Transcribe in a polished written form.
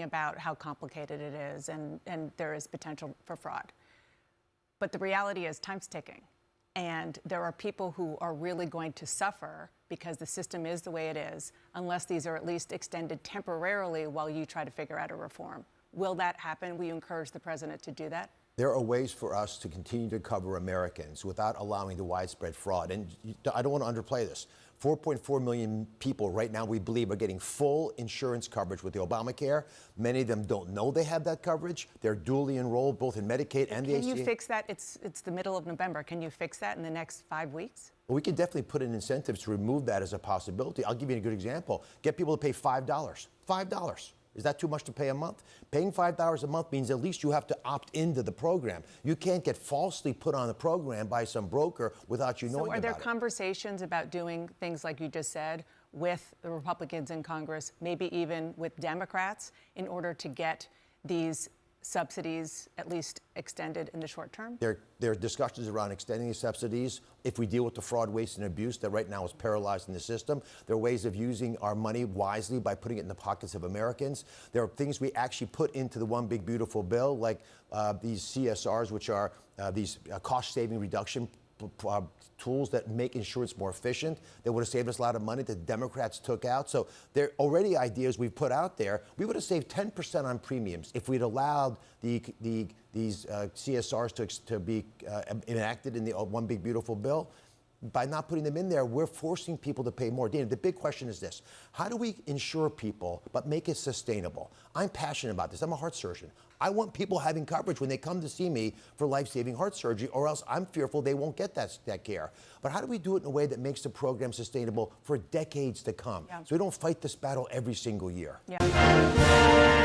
about how complicated it is and there is potential for fraud. But the reality is time's ticking. And there are people who are really going to suffer because the system is the way it is, unless these are at least extended temporarily while you try to figure out a reform. Will that happen? Will you encourage the president to do that? There are ways for us to continue to cover Americans without allowing the widespread fraud. And I don't want to underplay this. 4.4 million people right now, we believe, are getting full insurance coverage with the Obamacare. Many of them don't know they have that coverage. They're duly enrolled both in Medicaid and the ACA. Can you fix that? It's the middle of November. Can you fix that in the next 5 weeks? Well, we can definitely put in incentives to remove that as a possibility. I'll give you a good example. Get people to pay $5. $5. Is that too much to pay a month? Paying $5 a month means at least you have to opt into the program. You can't get falsely put on the program by some broker without you knowing about it. So are there conversations about doing things like you just said with the Republicans in Congress, maybe even with Democrats, in order to get these subsidies at least extended in the short term? There are discussions around extending the subsidies if we deal with the fraud, waste, and abuse that right now is paralyzed in the system. There are ways of using our money wisely by putting it in the pockets of Americans. There are things we actually put into the One Big Beautiful Bill, like these CSRs, which are these cost-saving reduction tools that make insurance more efficient. That would have saved us a lot of money that the Democrats took out. So there are already ideas we've put out there. We would have saved 10% on premiums if we'd allowed these CSRs to be enacted in the One Big Beautiful Bill. By not putting them in there, we're forcing people to pay more. Dana, the big question is this: how do we insure people but make it sustainable? I'm passionate about this. I'm a heart surgeon. I want people having coverage when they come to see me for life-saving heart surgery, or else I'm fearful they won't get that care. But how do we do it in a way that makes the program sustainable for decades to come? Yeah. So we don't fight this battle every single year. Yeah.